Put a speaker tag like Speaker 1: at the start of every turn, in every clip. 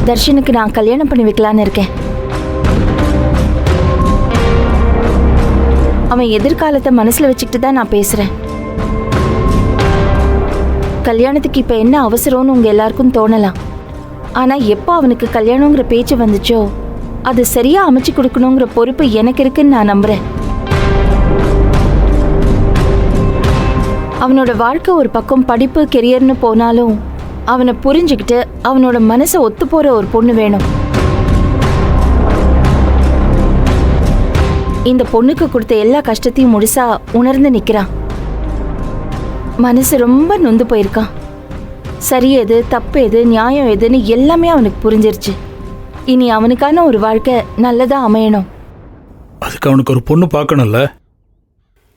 Speaker 1: தர்ஷனுக்கு நான் கல்யாணம் பண்ணி வைக்கலான்னு இருக்கேன். அவன் எதிர்காலத்தை மனசுல வச்சுக்கிட்டு தான் நான் பேசுறேன். கல்யாணத்துக்கு இப்ப என்ன அவசரம்னு உங்க எல்லாருக்கும் தோணலாம். ஆனா எப்போ அவனுக்கு கல்யாணங்கிற பேச்சு வந்துச்சோ அது சரியா அமைச்சு கொடுக்கணுங்கிற பொறுப்பு எனக்கு இருக்குன்னு நான் நம்புறேன். அவனோட வாழ்க்கை ஒரு பக்கம் படிப்பு கெரியர்னு போனாலும் அவனை புரிஞ்சுக்கிட்டு அவனோட மனசை ஒத்து போற ஒரு பொண்ணு வேணும். இந்த பொண்ணுக்கு கொடுத்த எல்லா கஷ்டத்தையும் முழுசா உணர்ந்து நிக்கிறான். மனசு ரொம்ப நொந்து போயிருக்கான். சரி எது தப்பு எது நியாயம் எதுன்னு எல்லாமே அவனுக்கு புரிஞ்சிருச்சு. இனி அவனுக்கான ஒரு வாழ்க்கை நல்லதா அமையணும்.
Speaker 2: அதுக்கு அவனுக்கு ஒரு பொண்ணு பார்க்கணும்ல.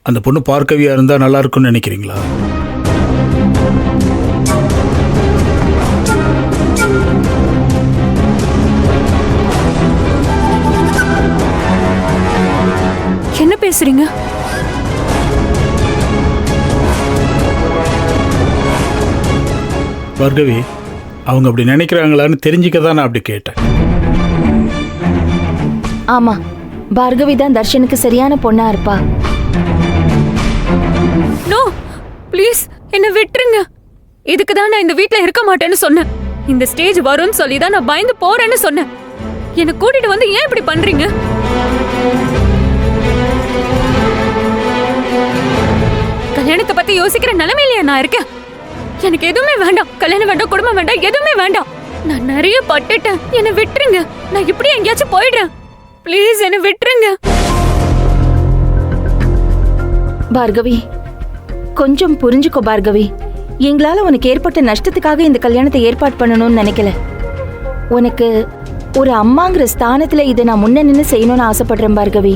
Speaker 2: அந்த பொண்ணு பார்க்கவியா இருந்தா நல்லா இருக்கும்னு நினைக்கிறீங்களா?
Speaker 3: என்ன பேசுறீங்க?
Speaker 2: பார்கவி, அவங்க அப்படி நினைக்கிறாங்களான்னு தெரிஞ்சுக்க தான் நான் அப்படி கேட்டேன்.
Speaker 1: ஆமா, பார்கவி தான் தர்ஷனுக்கு சரியான பொண்ணா இருப்பா.
Speaker 3: நோ, ப்ளீஸ் என்ன விட்டுருங்க. இதுக்கு தான் நான் இந்த வீட்ல இருக்க மாட்டேன்னு சொன்னேன். இந்த ஸ்டேஜ் வரும்னு சொல்லி தான் நான் பயந்து போறேன்னு சொன்னேன். என்ன கூட்டிட்டு வந்து ஏன் இப்படி பண்றீங்க? கல்யாணத்தை பத்தி யோசிக்கிற நிலைமையிலேயே நான் இருக்கேன். எனக்கு எதுவுமே வேண்டாம். கல்யாணம் வேண்டாம், குடும்பம் வேண்டாம், எதுவுமே வேண்டாம். நான் நிறைய பட்டுட்டேன். என்ன விட்டுருங்க. நான் இப்படி எங்கேயாச்சும் போயிடுறேன். ப்ளீஸ் என்ன விட்டுருங்க.
Speaker 1: பார்கவி, கொஞ்சம் புரிஞ்சுக்கோ பார்கவி. எங்களால உனக்கு ஏற்பட்ட நஷ்டத்துக்காக இந்த கல்யாணத்தை ஏற்பாடு பண்ணணும்னு நினைக்கல. உனக்கு ஒரு அம்மாங்கிற ஸ்தானத்துல இதை நான் முன்ன நின்று செய்யணும்னு ஆசைப்படுறேன் பார்கவி.